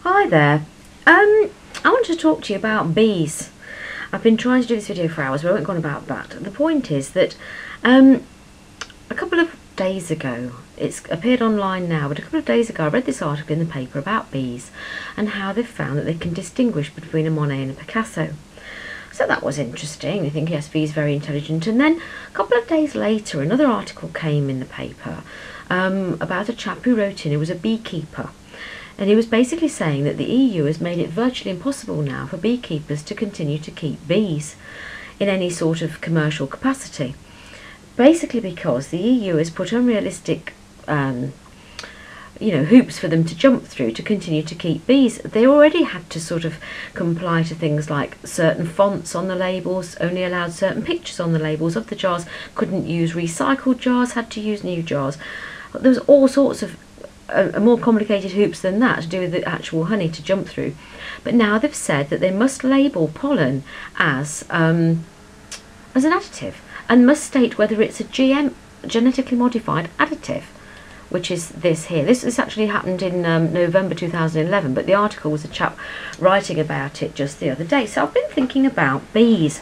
Hi there. I want to talk to you about bees. I've been trying to do this video for hours, but I won't go on about that. The point is that a couple of days ago, it's appeared online now, but a couple of days ago I read this article in the paper about bees and how they've found that they can distinguish between a Monet and a Picasso. So that was interesting. You think, yes, bees are very intelligent. And then a couple of days later, another article came in the paper about a chap who wrote in, who was a beekeeper. And he was basically saying that the EU has made it virtually impossible now for beekeepers to continue to keep bees in any sort of commercial capacity. Basically because the EU has put unrealistic hoops for them to jump through to continue to keep bees. They already had to sort of comply to things like certain fonts on the labels, only allowed certain pictures on the labels of the jars, couldn't use recycled jars, had to use new jars. There was all sorts of more complicated hoops than that to do with the actual honey to jump through. But now they've said that they must label pollen as an additive and must state whether it's a GM, genetically modified additive, which is this here. This actually happened in November 2011, but the article was a chap writing about it just the other day. So I've been thinking about bees.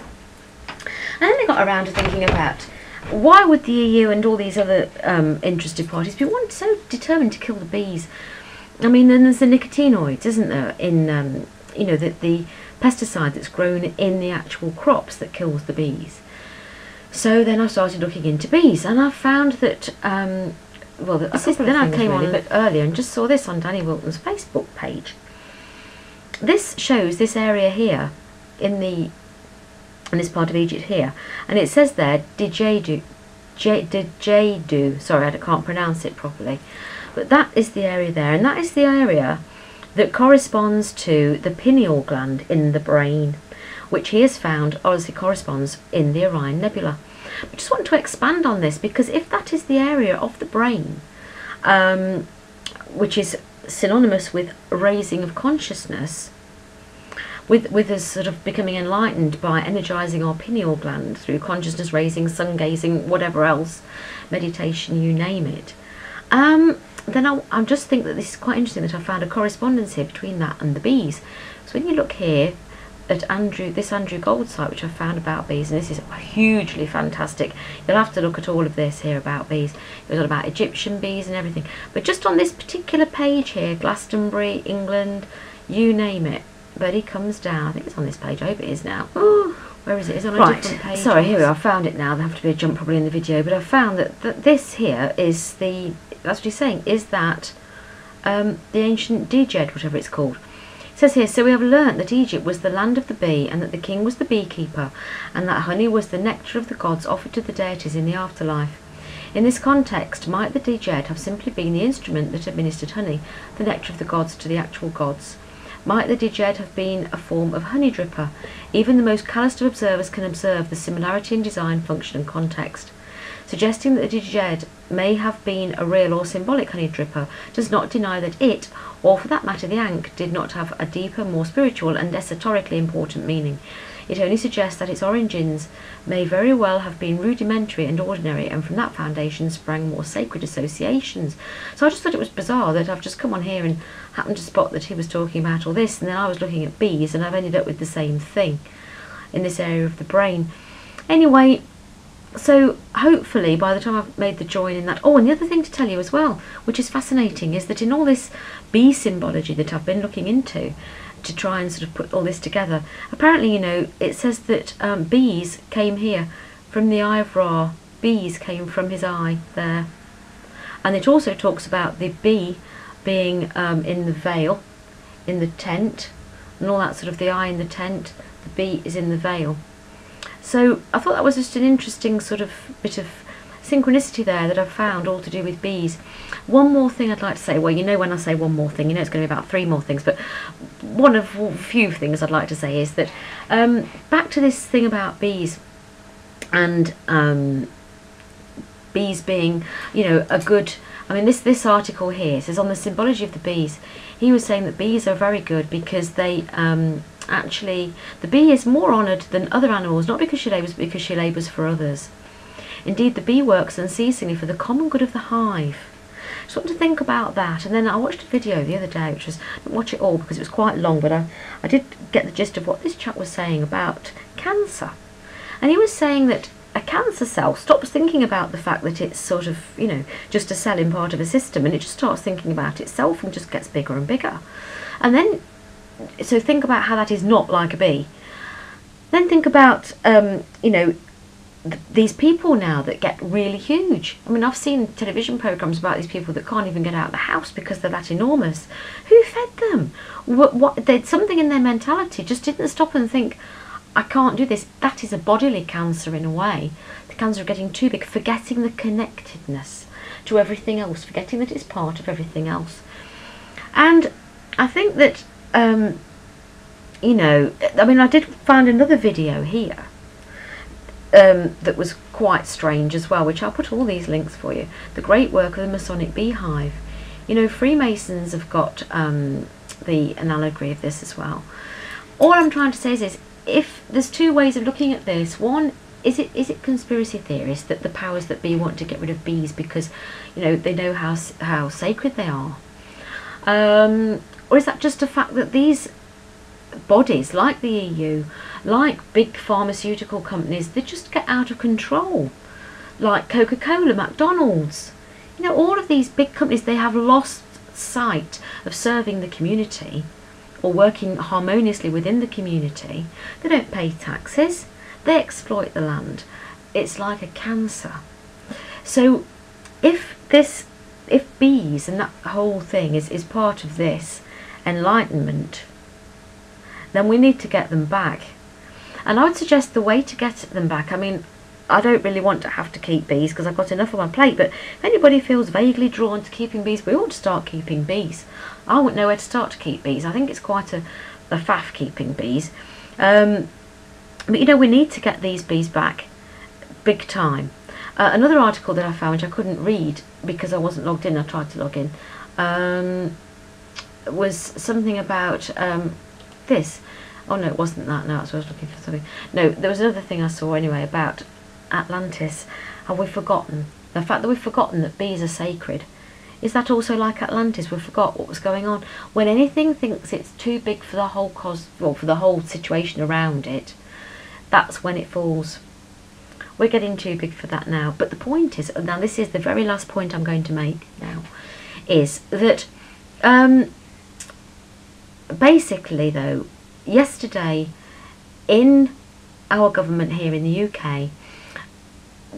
And then I got around to thinking about why would the EU and all these other interested parties be so determined to kill the bees? I mean, then there's the nicotinoids, isn't there, in the pesticide that's grown in the actual crops that kills the bees. So then I started looking into bees, and I found that then I came on a bit earlier and just saw this on Danny Wilton's Facebook page. This shows this area here in this part of Egypt here, and it says there Djedu, sorry, I can't pronounce it properly, but that is the area there, and that is the area that corresponds to the pineal gland in the brain, which he has found obviously corresponds in the Orion Nebula. I just want to expand on this, because if that is the area of the brain which is synonymous with raising of consciousness, with us sort of becoming enlightened by energizing our pineal gland through consciousness raising, sun gazing, whatever else, meditation, you name it, then I just think that this is quite interesting that I found a correspondence here between that and the bees. So when you look here at this Andrew Gold site, which I found about bees, and this is hugely fantastic. You'll have to look at all of this here about bees. It was all about Egyptian bees and everything. But just on this particular page here, Glastonbury, England, you name it. But he comes down, I think it's on this page, I hope it is now. Ooh, where is it? It's on a different page. Sorry, here we are, I found it now. There'll have to be a jump probably in the video, but I found that this here is that's what he's saying, is that the ancient Djedu, whatever it's called. It says here, so we have learnt that Egypt was the land of the bee, and that the king was the beekeeper, and that honey was the nectar of the gods offered to the deities in the afterlife. In this context, might the Djedu have simply been the instrument that administered honey, the nectar of the gods, to the actual gods? Might the Djedu have been a form of honey dripper? Even the most calloused of observers can observe the similarity in design, function and context. Suggesting that the Djedu may have been a real or symbolic honey dripper does not deny that it, or for that matter the ankh, did not have a deeper, more spiritual and esoterically important meaning. It only suggests that its origins may very well have been rudimentary and ordinary, and from that foundation sprang more sacred associations. So I just thought it was bizarre that I've just come on here and happened to spot that he was talking about all this, and then I was looking at bees and I've ended up with the same thing in this area of the brain. Anyway, so hopefully by the time I've made the join in that... Oh, and the other thing to tell you as well, which is fascinating, is that in all this bee symbology that I've been looking into to try and sort of put all this together, apparently, it says that bees came here from the eye of Ra. Bees came from his eye there. And it also talks about the bee being in the veil, in the tent, and all that sort of, the eye in the tent, the bee is in the veil. So I thought that was just an interesting sort of bit of synchronicity there that I've found, all to do with bees. One more thing I'd like to say, well, when I say one more thing, it's going to be about three more things, but one of a few things I'd like to say is that back to this thing about bees and bees being, a good... I mean, this article here says on the symbology of the bees, he was saying that bees are very good because they actually, the bee is more honoured than other animals, not because she labours, but because she labours for others. Indeed, the bee works unceasingly for the common good of the hive. Just want to think about that. And then I watched a video the other day, which was, I didn't watch it all because it was quite long, but I did get the gist of what this chap was saying about cancer. And he was saying that a cancer cell stops thinking about the fact that it's sort of, you know, just a cell in part of a system, and it just starts thinking about itself and just gets bigger and bigger. And then, so think about how that is not like a bee. Then think about, you know, these people now that get really huge. I mean, I've seen television programs about these people that can't even get out of the house because they're that enormous. Who fed them? There's something in their mentality just didn't stop and think, I can't do this. That is a bodily cancer in a way. The cancer of getting too big, forgetting the connectedness to everything else, forgetting that it's part of everything else. And I think that, you know, I mean, I did find another video here that was quite strange as well, which I'll put all these links for you. The great work of the Masonic Beehive. You know, Freemasons have got the allegory of this as well. All I'm trying to say is if there's two ways of looking at this. One, is it conspiracy theorists that the powers that be want to get rid of bees because, you know, they know how sacred they are? Or is that just a fact that these bodies, like the EU, like big pharmaceutical companies, they just get out of control? Like Coca-Cola, McDonald's, you know, all of these big companies, they have lost sight of serving the community or working harmoniously within the community. They don't pay taxes, they exploit the land. It's like a cancer. So if bees and that whole thing is part of this enlightenment, then we need to get them back. And I would suggest the way to get them back, I mean, I don't really want to have to keep bees because I've got enough on my plate, but if anybody feels vaguely drawn to keeping bees, we ought to start keeping bees. I wouldn't know where to start to keep bees. I think it's quite a faff keeping bees. But you know, we need to get these bees back big time. Another article that I found, which I couldn't read because I wasn't logged in, I tried to log in, was something about this. Oh no, it wasn't that. No, that's what I was looking for something. No, there was another thing I saw anyway about Atlantis. Have we forgotten? The fact that we've forgotten that bees are sacred. Is that also like Atlantis? We forgot what was going on. When anything thinks it's too big for the whole for the whole situation around it, that's when it falls. We're getting too big for that now. But the point is, now this is the very last point I'm going to make now, is that basically though, yesterday in our government here in the UK,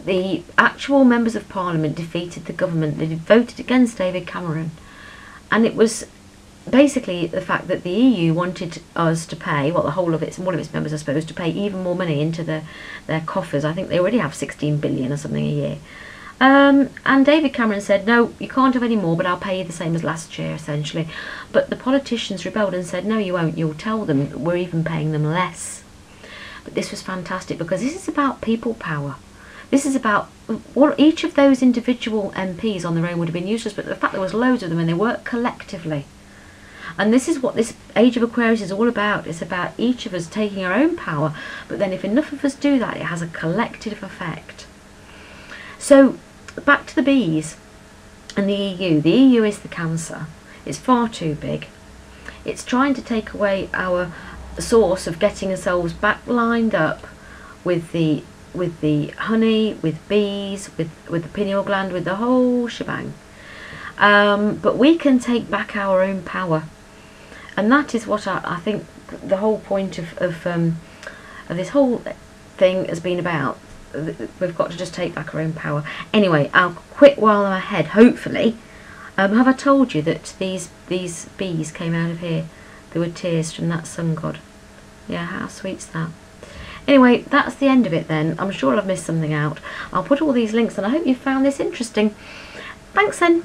the actual members of Parliament defeated the government. They voted against David Cameron, and it was basically the fact that the EU wanted us to pay, well, the whole of its, one of its members I suppose, to pay even more money into their coffers. I think they already have 16 billion or something a year. And David Cameron said, no, you can't have any more, but I'll pay you the same as last year, essentially. But the politicians rebelled and said, no, you won't. You'll tell them we're even paying them less. But this was fantastic because this is about people power. This is about what each of those individual MPs on their own would have been useless, but the fact there was loads of them and they work collectively. And this is what this Age of Aquarius is all about. It's about each of us taking our own power, but then if enough of us do that, it has a collective effect. So back to the bees and the EU. The EU is the cancer. It's far too big. It's trying to take away our source of getting ourselves back lined up with the honey, with bees, with the pineal gland, with the whole shebang. But we can take back our own power, and that is what I think the whole point of this whole thing has been about. We've got to just take back our own power. Anyway, I'll quit while I'm ahead, hopefully. Have I told you that these bees came out of here? There were tears from that sun god. Yeah, how sweet's that? Anyway, that's the end of it then. I'm sure I've missed something out. I'll put all these links, and I hope you found this interesting. Thanks then.